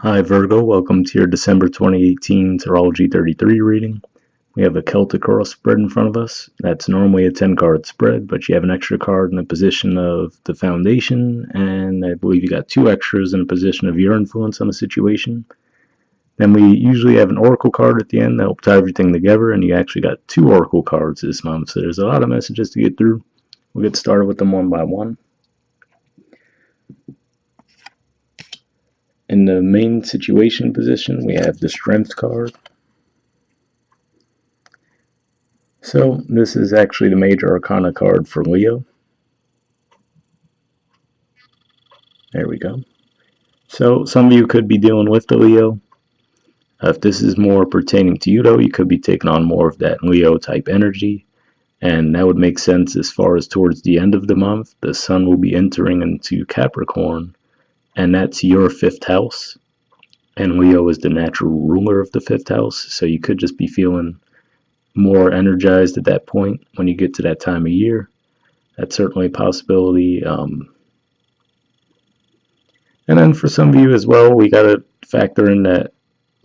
Hi Virgo, welcome to your December 2018 Tarology 33 reading. We have a Celtic cross spread in front of us. That's normally a 10 card spread, but you have an extra card in the position of the foundation, and I believe you got two extras in a position of your influence on the situation. Then we usually have an oracle card at the end that helps tie everything together, and you actually got two oracle cards this month, so there's a lot of messages to get through. We'll get started with them one by one. In the main situation position, we have the Strength card. So this is actually the major arcana card for Leo. There we go. So some of you could be dealing with the Leo. If this is more pertaining to you though, you could be taking on more of that Leo type energy. And that would make sense as far as towards the end of the month, the sun will be entering into Capricorn, and that's your fifth house. And Leo is the natural ruler of the fifth house, so you could just be feeling more energized at that point when you get to that time of year. That's certainly a possibility. And then for some of you as well, we got to factor in that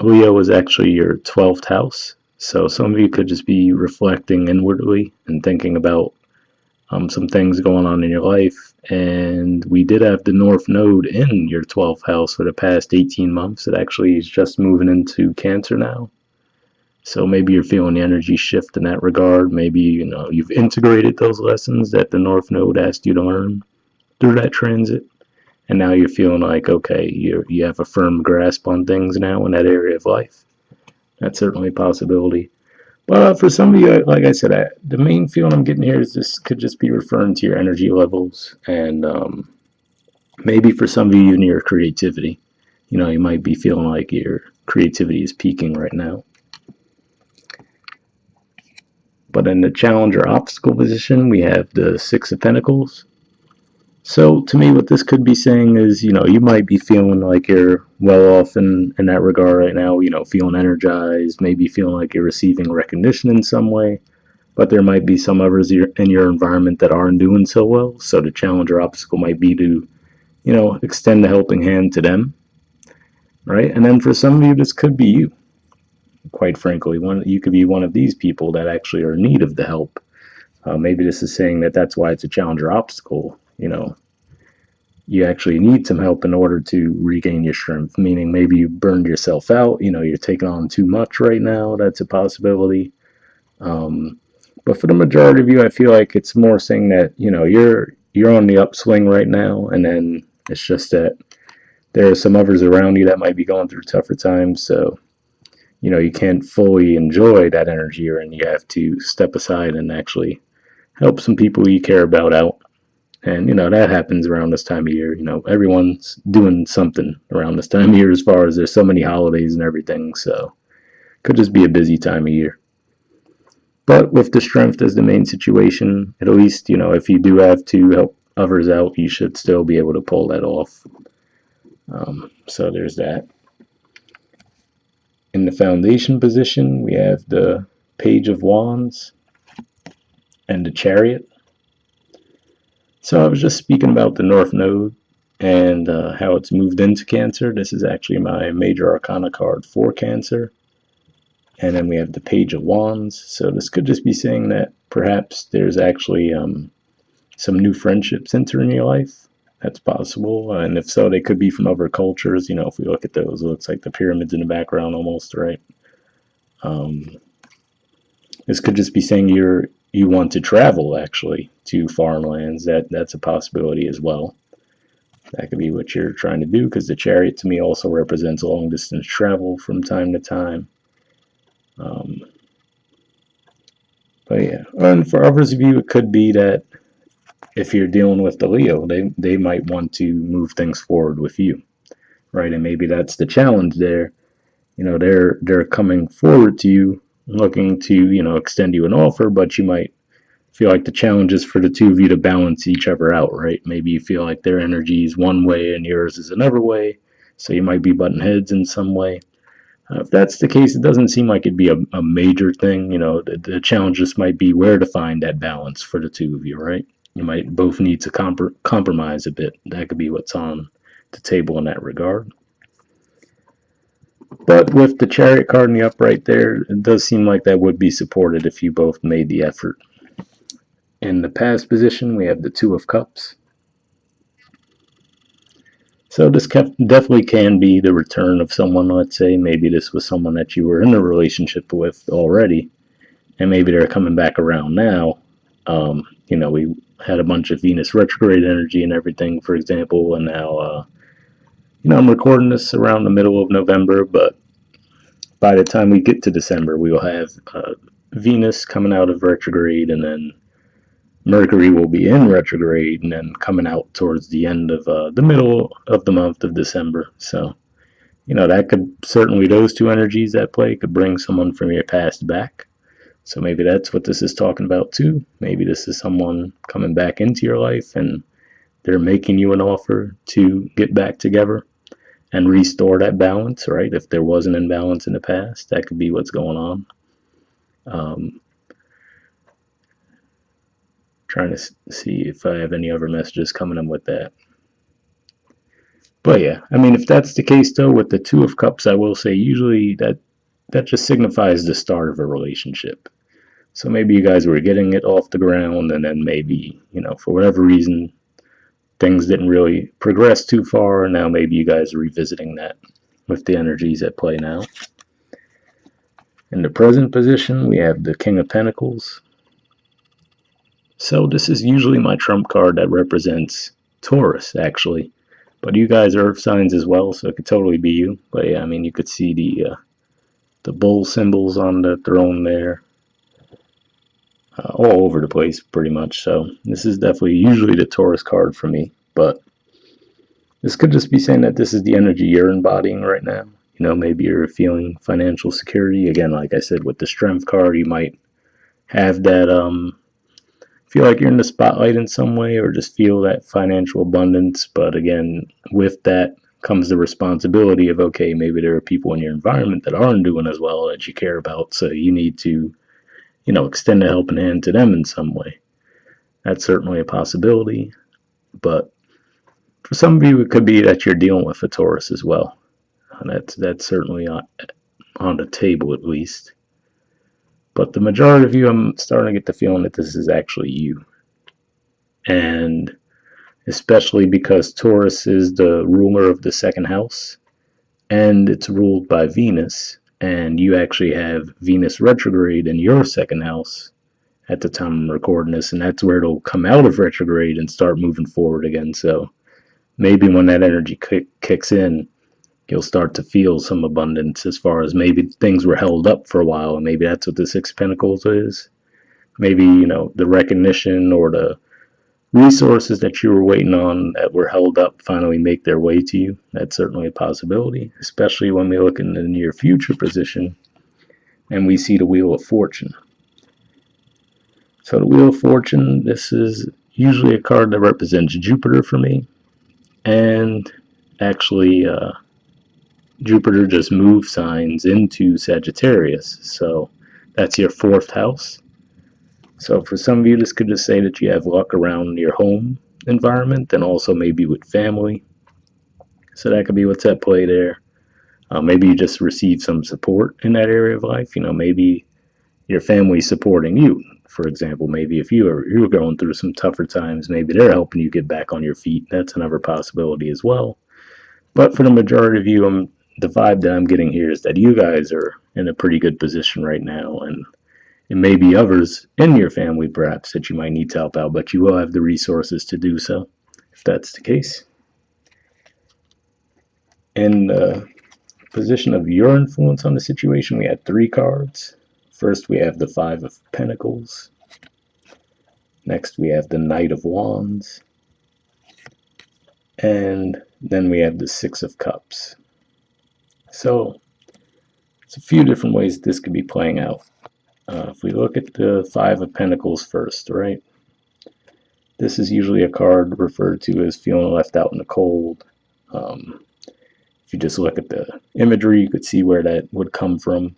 Leo is actually your 12th house. So some of you could just be reflecting inwardly and thinking about some things going on in your life. And we did have the North Node in your 12th house for the past 18 months. It actually is just moving into Cancer now. So maybe you're feeling the energy shift in that regard. Maybe you've integrated those lessons that the North Node asked you to learn through that transit. And now you're feeling like, okay, you have a firm grasp on things now in that area of life. That's certainly a possibility. But for some of you, like I said, the main feeling I'm getting here is this could just be referring to your energy levels, and maybe for some of you, in your creativity. You might be feeling like your creativity is peaking right now. But in the challenge or obstacle position, we have the Six of Pentacles. So to me, what this could be saying is, you might be feeling like you're well off in that regard right now, feeling energized, maybe feeling like you're receiving recognition in some way, but there might be some others in your environment that aren't doing so well. So the challenge or obstacle might be to, extend a helping hand to them, right? And then for some of you, this could be you, quite frankly. You could be one of these people that actually are in need of the help. Maybe this is saying that that's why it's a challenge or obstacle, you actually need some help in order to regain your strength, meaning maybe you burned yourself out, you're taking on too much right now. That's a possibility. But for the majority of you, I feel like it's more saying that, you're on the upswing right now, and then it's just that there are some others around you that might be going through tougher times, so you can't fully enjoy that energy you're in. You have to step aside and actually help some people you care about out. And, that happens around this time of year. Everyone's doing something around this time of year as far as there's so many holidays and everything. So could just be a busy time of year. But with the strength as the main situation, at least, if you do have to help others out, you should still be able to pull that off. So there's that. In the foundation position, we have the Page of Wands and the Chariot. So I was just speaking about the North Node and how it's moved into Cancer. This is actually my major arcana card for Cancer. And then we have the Page of Wands. So this could just be saying that perhaps there's actually some new friendships entering your life. That's possible. And if so, they could be from other cultures. If we look at those, it looks like the pyramids in the background almost, right? This could just be saying you want to travel actually to foreign lands. That's a possibility as well. That could be what you're trying to do, because the Chariot to me also represents long distance travel from time to time. But yeah, and for others of you, it could be that if you're dealing with the Leo, they might want to move things forward with you, right? And maybe that's the challenge there. They're coming forward to you, looking to extend you an offer, but you might feel like the challenge is for the two of you to balance each other out, right? Maybe you feel like their energy is one way and yours is another way, so you might be butting heads in some way. If that's the case, it doesn't seem like it'd be a major thing. The challenge just might be where to find that balance for the two of you, right? You might both need to compromise a bit. That could be what's on the table in that regard. But with the Chariot card in the upright there, it does seem like that would be supported if you both made the effort. In the past position, we have the Two of Cups. So this definitely can be the return of someone, let's say. Maybe this was someone that you were in a relationship with already, and maybe they're coming back around now. We had a bunch of Venus retrograde energy and everything, for example, and now, I'm recording this around the middle of November, but by the time we get to December, we will have Venus coming out of retrograde, and then Mercury will be in retrograde, and then coming out towards the end of the middle of the month of December. So, that could certainly, those two energies at play could bring someone from your past back. So maybe that's what this is talking about too. Maybe this is someone coming back into your life and they're making you an offer to get back together and restore that balance, right? If there was an imbalance in the past, that could be what's going on. Trying to see if I have any other messages coming in with that. But yeah, I mean, if that's the case though, with the Two of Cups, I will say usually that just signifies the start of a relationship. So maybe you guys were getting it off the ground, and then maybe, for whatever reason, things didn't really progress too far, and now maybe you guys are revisiting that with the energies at play now. In the present position, we have the King of Pentacles. So this is usually my trump card that represents Taurus, actually. But you guys are earth signs as well, so it could totally be you. But yeah, I mean, you could see the bull symbols on the throne there. All over the place, pretty much. So this is definitely usually the Taurus card for me. But this could just be saying that this is the energy you're embodying right now. Maybe you're feeling financial security. Again, like I said, with the Strength card, you might have that feel like you're in the spotlight in some way, or just feel that financial abundance. But again, with that comes the responsibility of, okay, maybe there are people in your environment that aren't doing as well that you care about, so you need to extend a helping hand to them in some way. That's certainly a possibility, but for some of you, it could be that you're dealing with a Taurus as well. And that's certainly on the table, at least. But the majority of you, I'm starting to get the feeling that this is actually you. And especially because Taurus is the ruler of the second house, and it's ruled by Venus, and you actually have Venus retrograde in your second house at the time I'm recording this, and that's where it'll come out of retrograde and start moving forward again. So maybe when that energy kicks in, you'll start to feel some abundance, as far as maybe things were held up for a while, and maybe that's what the Six of Pentacles is. Maybe, the recognition or the resources that you were waiting on that were held up finally make their way to you. That's certainly a possibility, especially when we look in the near future position and we see the Wheel of Fortune. So the Wheel of Fortune, this is usually a card that represents Jupiter for me. And actually, Jupiter just moved signs into Sagittarius. So that's your fourth house. So for some of you, this could just say that you have luck around your home environment, and also maybe with family. So that could be what's at play there. Maybe you just receive some support in that area of life. Maybe your family's supporting you. For example, maybe if you're going through some tougher times, maybe they're helping you get back on your feet. That's another possibility as well. But for the majority of you, the vibe that I'm getting here is that you guys are in a pretty good position right now, and it may be others in your family perhaps that you might need to help out, but you will have the resources to do so if that's the case. In the position of your influence on the situation, we had 3 cards. First, we have the Five of Pentacles. Next, we have the Knight of Wands. And then we have the Six of Cups. So, it's a few different ways this could be playing out. If we look at the Five of Pentacles first, right? This is usually a card referred to as feeling left out in the cold. If you just look at the imagery, you could see where that would come from.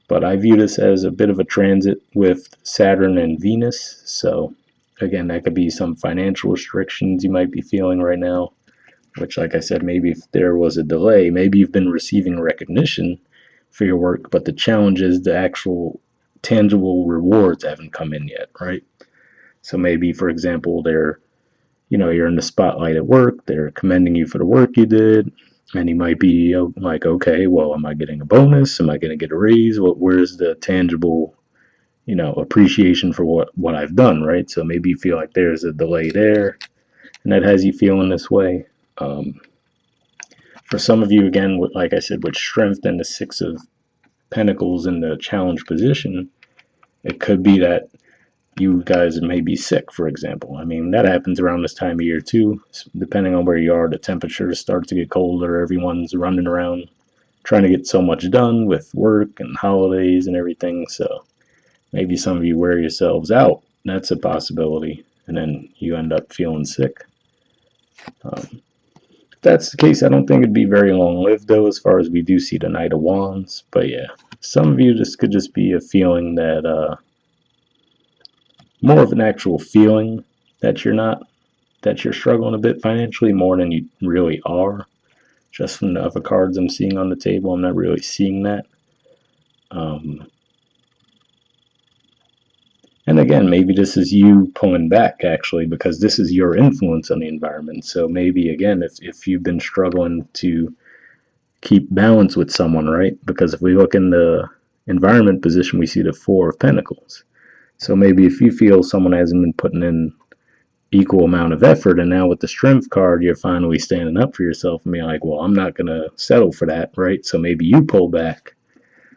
But I view this as a bit of a transit with Saturn and Venus. So again, that could be some financial restrictions you might be feeling right now, which, like I said, maybe if there was a delay, maybe you've been receiving recognition for your work, but the challenge is the actual tangible rewards haven't come in yet, right? So maybe, for example, you're in the spotlight at work, they're commending you for the work you did, and you might be like, okay, well, am I getting a bonus? Am I going to get a raise? Where's the tangible, appreciation for what I've done, right? So maybe you feel like there's a delay there, and that has you feeling this way. Um, for some of you, again, like I said, with strength and the Six of Pentacles in the challenge position, it could be that you guys may be sick, for example. I mean, that happens around this time of year too. Depending on where you are, the temperatures start to get colder. Everyone's running around trying to get so much done with work and holidays and everything. So maybe some of you wear yourselves out. That's a possibility. And then you end up feeling sick. If that's the case, I don't think it'd be very long lived, though, as far as we do see the Knight of Wands. But yeah, some of you, this could just be a feeling that, more of an actual feeling that you're struggling a bit financially more than you really are. Just from the other cards I'm seeing on the table, I'm not really seeing that. And again, maybe this is you pulling back actually, because this is your influence on the environment. So maybe again, if you've been struggling to keep balance with someone, right? Because if we look in the environment position, we see the Four of Pentacles. So maybe if you feel someone hasn't been putting in equal amount of effort, and now with the Strength card, you're finally standing up for yourself and being like, well, I'm not going to settle for that, right? So maybe you pull back.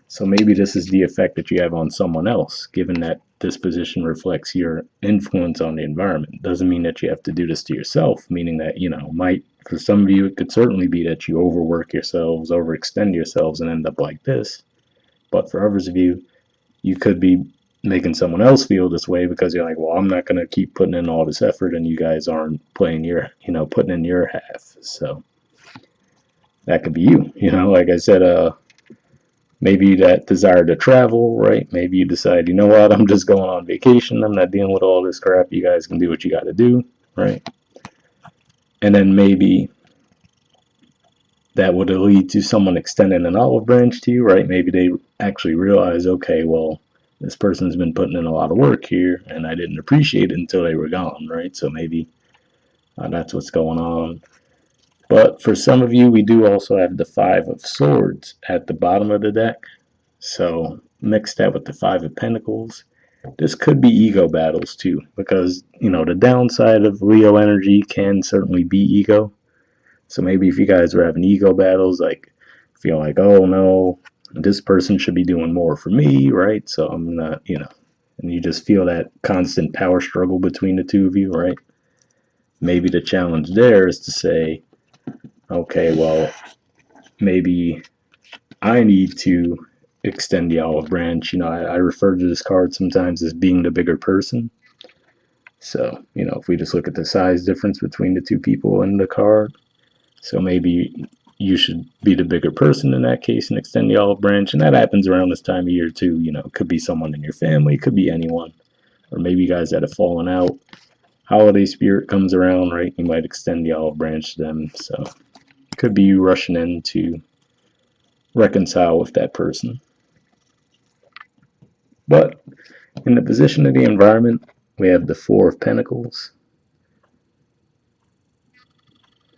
So maybe this is the effect that you have on someone else, given that this position reflects your influence on the environment. Doesn't mean that you have to do this to yourself, meaning that, might, for some of you, it could certainly be that you overwork yourselves, overextend yourselves, and end up like this. But for others of you, you could be making someone else feel this way because you're like, well, I'm not going to keep putting in all this effort and you guys aren't playing putting in your half. So that could be you, like I said, maybe that desire to travel, right? Maybe you decide, you know what, I'm just going on vacation. I'm not dealing with all this crap. You guys can do what you got to do, right? And then maybe that would lead to someone extending an olive branch to you, right? Maybe they actually realize, okay, well, this person's been putting in a lot of work here and I didn't appreciate it until they were gone, right? So maybe that's what's going on. But for some of you, we do also have the Five of Swords at the bottom of the deck. So mix that with the Five of Pentacles. This could be ego battles too, because, the downside of Leo energy can certainly be ego. So maybe if you guys are having ego battles, like feel like, oh no, this person should be doing more for me, right? So I'm not, and you just feel that constant power struggle between the two of you, right? Maybe the challenge there is to say, okay, well, maybe I need to extend the olive branch. I refer to this card sometimes as being the bigger person. So, if we just look at the size difference between the two people in the card, so maybe you should be the bigger person in that case and extend the olive branch. And that happens around this time of year too. It could be someone in your family, it could be anyone. Or maybe you guys that have fallen out. Holiday spirit comes around, right? You might extend the olive branch to them. So it could be you rushing in to reconcile with that person. But in the position of the environment, we have the Four of Pentacles.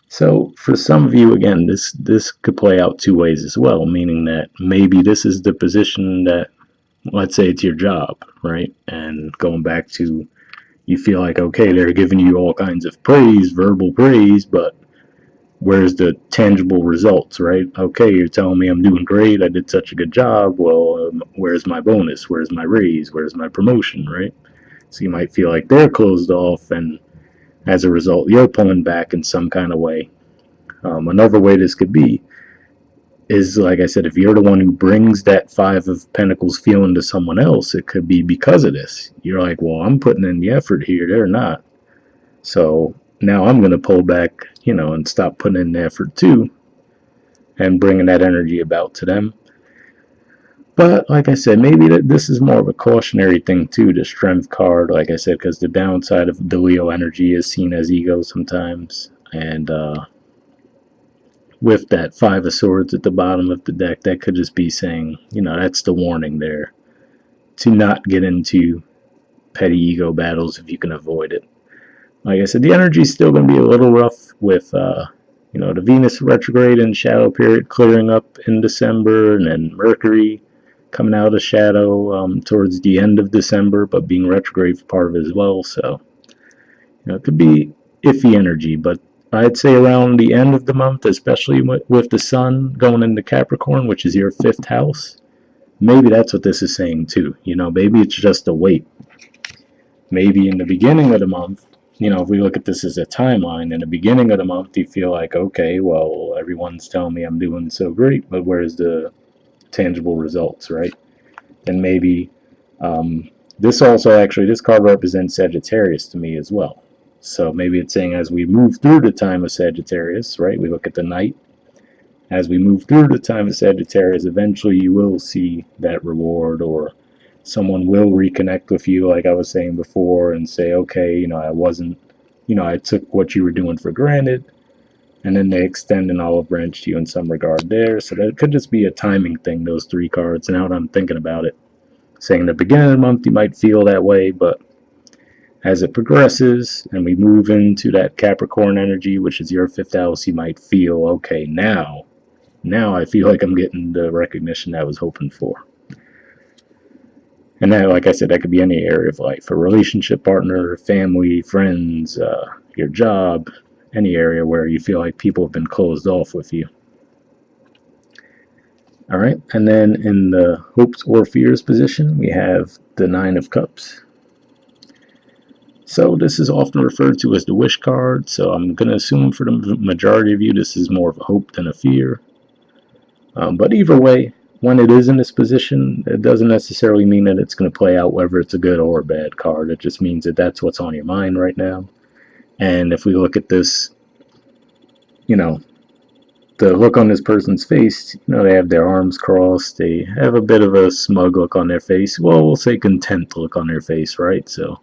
So for some of you, again, this could play out two ways as well, meaning that maybe this is the position that, let's say it's your job, right? And going back to, you feel like, okay, they're giving you all kinds of praise, verbal praise, but where's the tangible results, right? Okay, you're telling me I'm doing great, I did such a good job. Well, where's my bonus? Where's my raise? Where's my promotion, right? So you might feel like they're closed off, and as a result, you're pulling back in some kind of way. Another way this could be is, like I said, if you're the one who brings that Five of Pentacles feeling to someone else, it could be because of this. You're like, well, I'm putting in the effort here, they're not. So now I'm going to pull back, and stop putting in the effort too, and bringing that energy about to them. But like I said, maybe this is more of a cautionary thing too, the Strength card, like I said, because the downside of the Leo energy is seen as ego sometimes. And with that Five of Swords at the bottom of the deck, that could just be saying, that's the warning there to not get into petty ego battles if you can avoid it. Like I said, the energy is still going to be a little rough with, the Venus retrograde and shadow period clearing up in December, and then Mercury coming out of shadow towards the end of December, but being retrograde for part of it as well. So, it could be iffy energy, but I'd say around the end of the month, especially with the sun going into Capricorn, which is your fifth house, maybe that's what this is saying too. Maybe it's just a wait. Maybe in the beginning of the month, if we look at this as a timeline, in the beginning of the month, you feel like, okay, well, everyone's telling me I'm doing so great, but where's the tangible results, right? Then maybe this card represents Sagittarius to me as well. So maybe it's saying as we move through the time of Sagittarius, right? We look at the night. As we move through the time of Sagittarius, eventually you will see that reward, or someone will reconnect with you, like I was saying before, and say, okay, I took what you were doing for granted, and then they extend an olive branch to you in some regard there. So that could just be a timing thing, those three cards. Now that I'm thinking about it, saying in the beginning of the month you might feel that way, but as it progresses and we move into that Capricorn energy, which is your fifth house, you might feel, okay, now I feel like I'm getting the recognition I was hoping for. And that, like I said, that could be any area of life: a relationship partner, family, friends, your job, any area where you feel like people have been closed off with you. All right, and then in the hopes or fears position, we have the Nine of Cups. So this is often referred to as the wish card, so I'm going to assume for the majority of you this is more of a hope than a fear. But either way, when it is in this position, it doesn't necessarily mean that it's going to play out whether it's a good or a bad card. It just means that that's what's on your mind right now. And if we look at this, the look on this person's face, they have their arms crossed, they have a bit of a smug look on their face. Well, we'll say content look on their face, right? So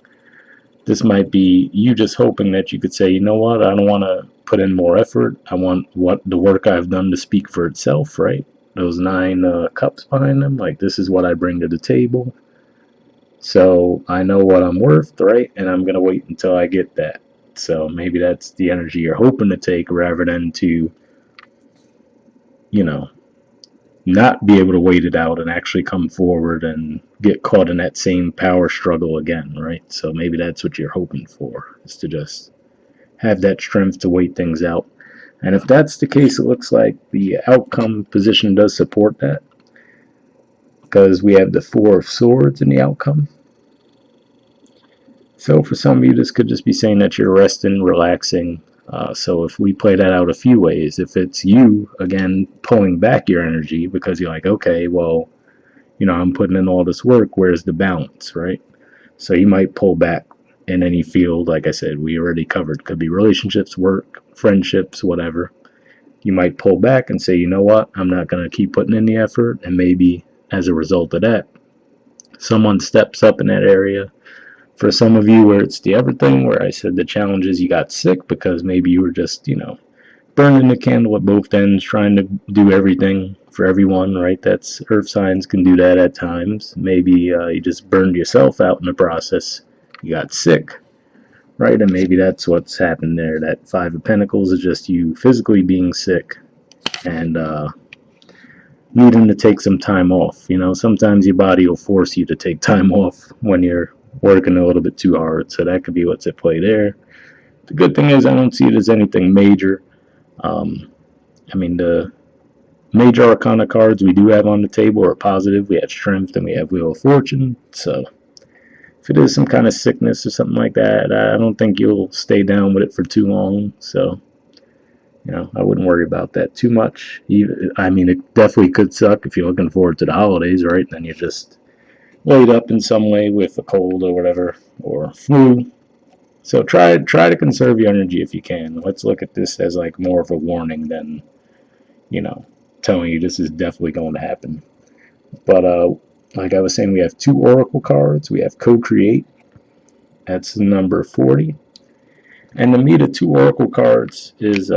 this might be you just hoping that you could say, you know what, I don't want to put in more effort. I want the work I've done to speak for itself, right? Those nine cups behind them, like, this is what I bring to the table. So I know what I'm worth, right? And I'm going to wait until I get that. So maybe that's the energy you're hoping to take, rather than to, not be able to wait it out and actually come forward and get caught in that same power struggle again, right? So maybe that's what you're hoping for, is to just have that strength to wait things out. And if that's the case, it looks like the outcome position does support that, because we have the Four of Swords in the outcome. So for some of you, this could just be saying that you're resting, relaxing. So if we play that out a few ways, if it's you, again, pulling back your energy because you're like, okay, well, I'm putting in all this work, where's the balance, right? So you might pull back in any field. Like I said, we already covered. Could be relationships, work, friendships, whatever. You might pull back and say, you know what, I'm not going to keep putting in the effort. And maybe as a result of that, someone steps up in that area. For some of you, where it's the other thing, where I said the challenge is you got sick because maybe you were just, burning the candle at both ends, trying to do everything for everyone, right? That's earth signs can do that at times. Maybe you just burned yourself out in the process. You got sick, right? And maybe that's what's happened there. That Five of Pentacles is just you physically being sick and needing to take some time off. Sometimes your body will force you to take time off when you're working a little bit too hard. So that could be what's at play there. The good thing is I don't see it as anything major. The major arcana cards we do have on the table are positive. We have Strength and we have Wheel of Fortune. So if it is some kind of sickness or something like that, I don't think you'll stay down with it for too long. So, I wouldn't worry about that too much. It definitely could suck if you're looking forward to the holidays, right? Then you're just laid up in some way with a cold or whatever, or flu. So try to conserve your energy if you can. Let's look at this as like more of a warning than, telling you this is definitely going to happen. But like I was saying, we have two oracle cards. We have Co-Create. That's number 40. And the meat of two oracle cards is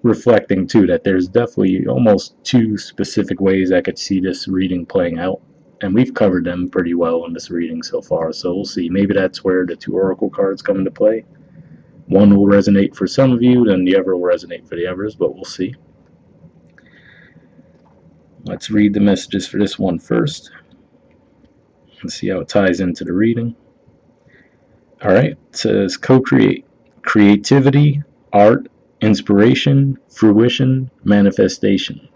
reflecting too that there's definitely almost two specific ways I could see this reading playing out. And we've covered them pretty well in this reading so far, so we'll see. Maybe that's where the two oracle cards come into play. One will resonate for some of you, then the other will resonate for the others, but we'll see. Let's read the messages for this one first. Let's see how it ties into the reading. Alright, it says co-create. Creativity, art, inspiration, fruition, manifestation.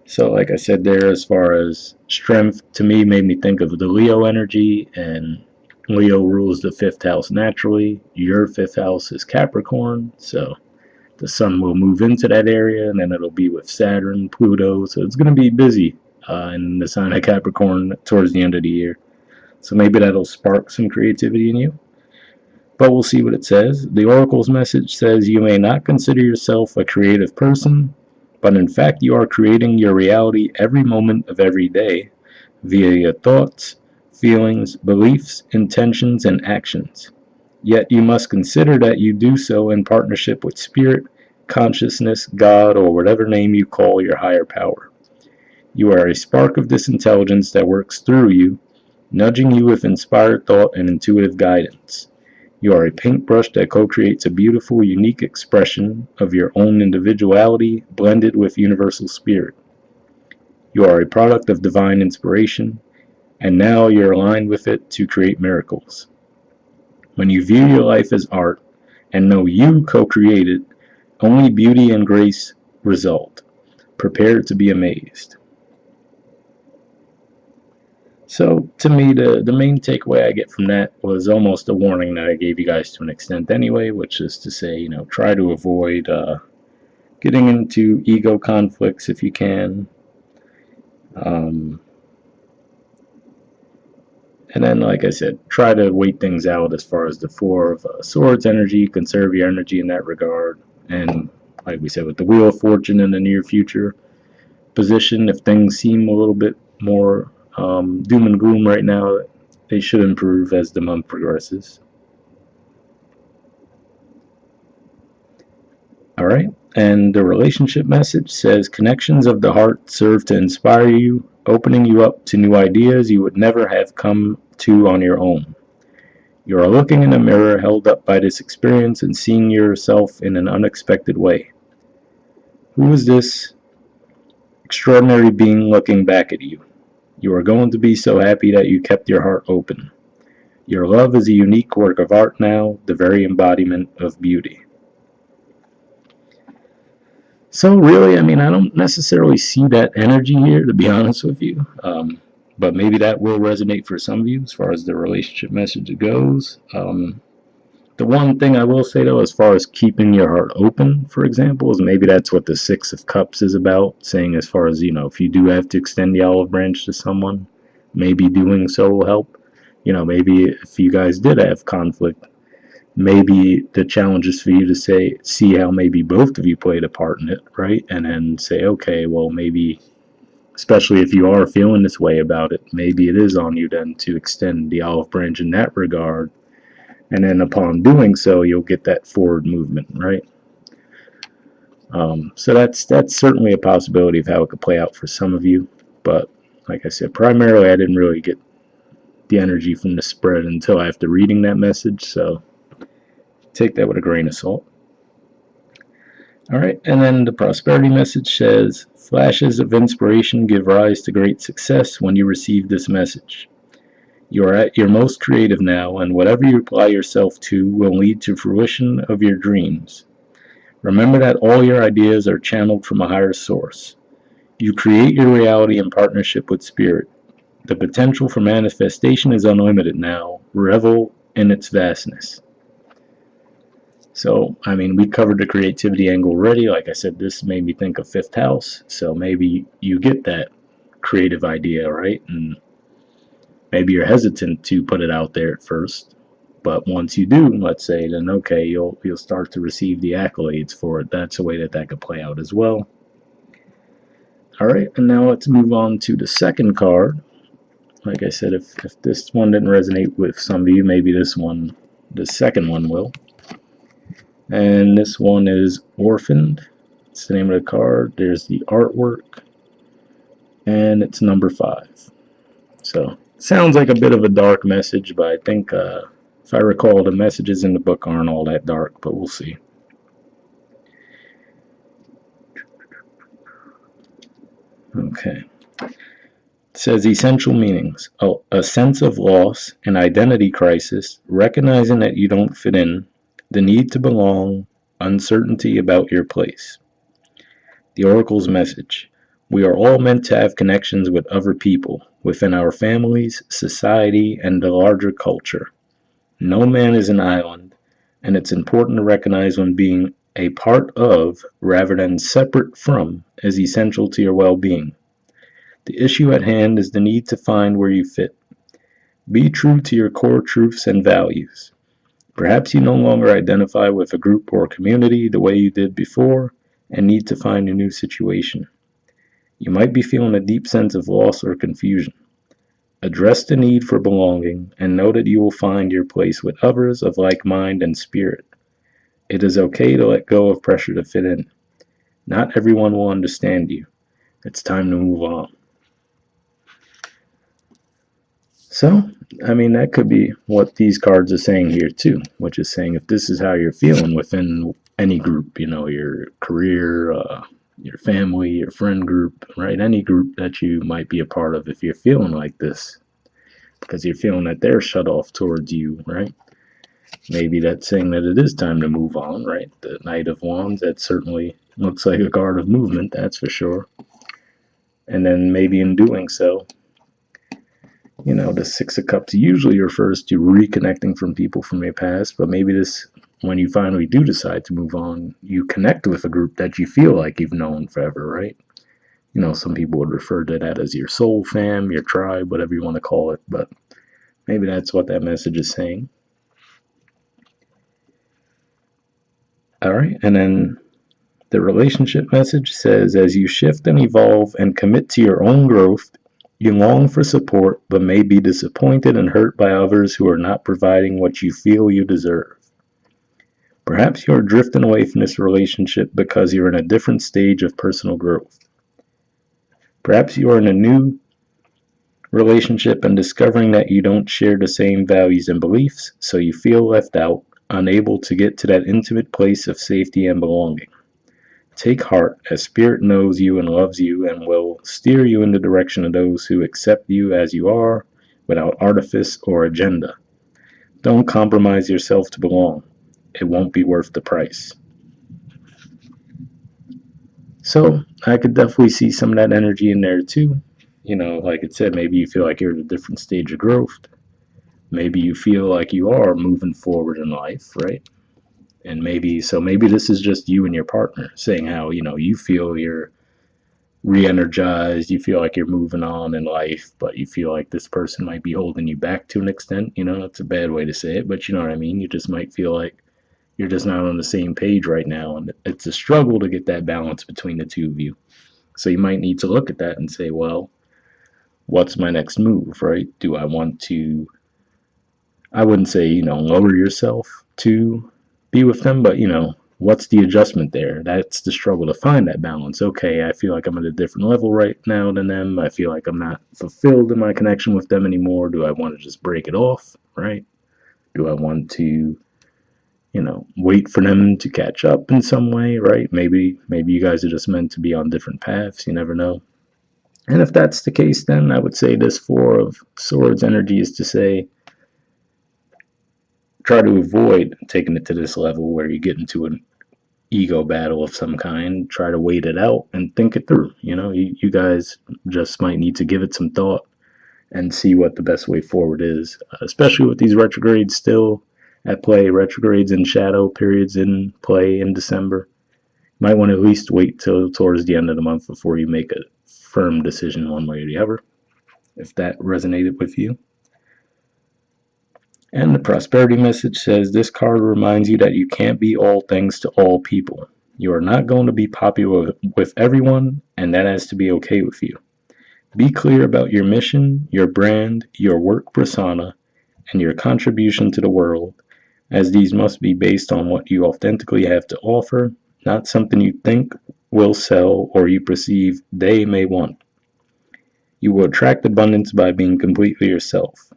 So like I said there, as far as strength, to me made me think of the Leo energy, and Leo rules the 5th house naturally. Your 5th house is Capricorn, so the sun will move into that area, and then it'll be with Saturn, Pluto, so it's going to be busy in the sign of Capricorn towards the end of the year. So maybe that'll spark some creativity in you. But we'll see what it says. The oracle's message says you may not consider yourself a creative person, but in fact you are creating your reality every moment of every day via your thoughts, feelings, beliefs, intentions, and actions. Yet you must consider that you do so in partnership with spirit, consciousness, God, or whatever name you call your higher power. You are a spark of this intelligence that works through you, nudging you with inspired thought and intuitive guidance. You are a paintbrush that co-creates a beautiful, unique expression of your own individuality blended with universal spirit. You are a product of divine inspiration, and now you're aligned with it to create miracles. When you view your life as art and know you co-created, only beauty and grace result. Prepare to be amazed. So to me, the main takeaway I get from that was almost a warning that I gave you guys to an extent anyway, which is to say, try to avoid getting into ego conflicts if you can. And then, like I said, try to wait things out as far as the Four of Swords energy, conserve your energy in that regard. And like we said, with the Wheel of Fortune in the near future position, if things seem a little bit more doom and gloom right now, they should improve as the month progresses. Alright, and the relationship message says connections of the heart serve to inspire you, opening you up to new ideas you would never have come to on your own. You are looking in a mirror held up by this experience and seeing yourself in an unexpected way. Who is this extraordinary being looking back at you? You are going to be so happy that you kept your heart open. Your love is a unique work of art now, the very embodiment of beauty. So really, I don't necessarily see that energy here, to be honest with you. But maybe that will resonate for some of you as far as the relationship message goes. The one thing I will say, though, as far as keeping your heart open, for example, is maybe that's what the Six of Cups is about, saying as far as, if you do have to extend the olive branch to someone, maybe doing so will help. Maybe if you guys did have conflict, maybe the challenge is for you to see how maybe both of you played a part in it, right? And then say, okay, well, maybe, especially if you are feeling this way about it, maybe it is on you then to extend the olive branch in that regard. And then upon doing so, you'll get that forward movement, right? So that's certainly a possibility of how it could play out for some of you. But like I said, primarily I didn't really get the energy from the spread until after reading that message. So take that with a grain of salt. Alright, and then the prosperity message says, flashes of inspiration give rise to great success when you receive this message. You are at your most creative now, and whatever you apply yourself to will lead to fruition of your dreams. Remember that all your ideas are channeled from a higher source. You create your reality in partnership with spirit. The potential for manifestation is unlimited now. Revel in its vastness. So, we covered the creativity angle already. Like I said, this made me think of 5th house. So maybe you get that creative idea, right? And maybe you're hesitant to put it out there at first. But once you do, let's say, then okay, you'll start to receive the accolades for it. That's a way that could play out as well. Alright, and now let's move on to the second card. Like I said, if this one didn't resonate with some of you, maybe the second one will. And this one is Orphaned. It's the name of the card. There's the artwork, and it's number 5. So, sounds like a bit of a dark message, but I think, if I recall, the messages in the book aren't all that dark, but we'll see. Okay. It says essential meanings. A sense of loss, an identity crisis, recognizing that you don't fit in, the need to belong, uncertainty about your place. The Oracle's message. We are all meant to have connections with other people, within our families, society, and the larger culture. No man is an island, and it's important to recognize when being a part of, rather than separate from, is essential to your well being. The issue at hand is the need to find where you fit. Be true to your core truths and values. Perhaps you no longer identify with a group or community the way you did before and need to find a new situation. You might be feeling a deep sense of loss or confusion. Address the need for belonging and know that you will find your place with others of like mind and spirit. It is okay to let go of pressure to fit in. Not everyone will understand you. It's time to move on. So, I mean, that could be what these cards are saying here too, which is saying if this is how you're feeling within any group, your career, your family, your friend group, right? Any group that you might be a part of, if you're feeling like this, because you're feeling that they're shut off towards you, right? Maybe that's saying that it is time to move on, right? The Knight of Wands, that certainly looks like a card of movement, that's for sure. And then maybe in doing so, the Six of Cups usually refers to reconnecting from people from your past, but maybe this, when you finally do decide to move on, you connect with a group that you feel like you've known forever, right? Some people would refer to that as your soul fam, your tribe, whatever you want to call it, but maybe that's what that message is saying. All right, and then the relationship message says, as you shift and evolve and commit to your own growth, you long for support but may be disappointed and hurt by others who are not providing what you feel you deserve. Perhaps you are drifting away from this relationship because you're in a different stage of personal growth. Perhaps you are in a new relationship and discovering that you don't share the same values and beliefs, so you feel left out, unable to get to that intimate place of safety and belonging. Take heart, as Spirit knows you and loves you and will steer you in the direction of those who accept you as you are, without artifice or agenda. Don't compromise yourself to belong. It won't be worth the price. So, I could definitely see some of that energy in there too. Like it said, maybe you feel like you're at a different stage of growth. Maybe you feel like you are moving forward in life, right? And maybe this is just you and your partner saying how, you feel you're re-energized, you feel like you're moving on in life, but you feel like this person might be holding you back to an extent. It's a bad way to say it, but you know what I mean. You just might feel like you're just not on the same page right now, and it's a struggle to get that balance between the two of you. So you might need to look at that and say, well, what's my next move, right? Do I want to, I wouldn't say, lower yourself to be with them, but, what's the adjustment there? That's the struggle to find that balance. Okay, I feel like I'm at a different level right now than them. I feel like I'm not fulfilled in my connection with them anymore. Do I want to just break it off, right? Do I want to, wait for them to catch up in some way, right? Maybe you guys are just meant to be on different paths. You never know. And if that's the case, then I would say this Four of Swords energy is to say, try to avoid taking it to this level where you get into an ego battle of some kind. Try to wait it out and think it through. You guys just might need to give it some thought and see what the best way forward is, especially with these retrogrades still at play, retrogrades and shadow periods in play in December. You might want to at least wait till towards the end of the month before you make a firm decision one way or the other, if that resonated with you. And the prosperity message says this card reminds you that you can't be all things to all people. You are not going to be popular with everyone, and that has to be okay with you. Be clear about your mission, your brand, your work persona, and your contribution to the world. as these must be based on what you authentically have to offer, not something you think will sell or you perceive they may want. You will attract abundance by being completely yourself.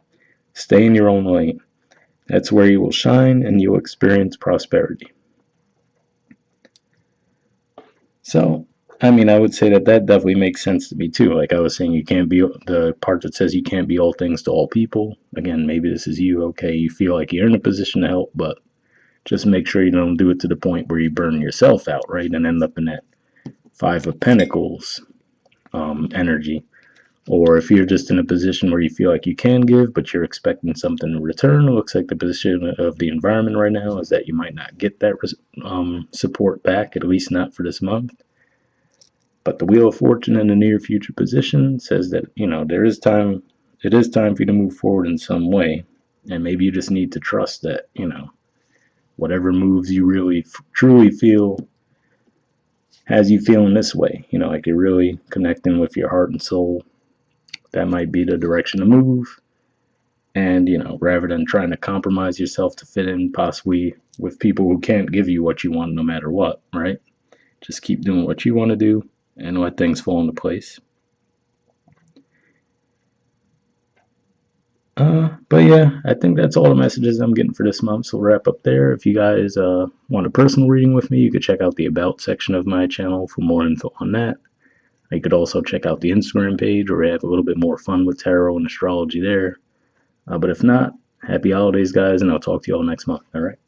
Stay in your own lane. That's where you will shine and you'll experience prosperity. So, I mean, I would say that that definitely makes sense to me too. Like I was saying, you can't be the part that says you can't be all things to all people. Again, maybe this is you. Okay, you feel like you're in a position to help, but just make sure you don't do it to the point where you burn yourself out, right? And end up in that Five of Pentacles energy. Or if you're just in a position where you feel like you can give, but you're expecting something in return, it looks like the position of the environment right now is that you might not get that support back, at least not for this month. But the Wheel of Fortune in the near future position says that, there is time, it is time for you to move forward in some way. And maybe you just need to trust that, whatever moves you really truly feel has you feeling this way, like you're really connecting with your heart and soul. That might be the direction to move. And, rather than trying to compromise yourself to fit in possibly with people who can't give you what you want no matter what, right? Just keep doing what you want to do and let things fall into place. But yeah, I think that's all the messages I'm getting for this month. So we'll wrap up there. If you guys want a personal reading with me, you could check out the About section of my channel for more info on that. You could also check out the Instagram page where we have a little bit more fun with tarot and astrology there. But if not, happy holidays, guys, and I'll talk to you all next month. All right.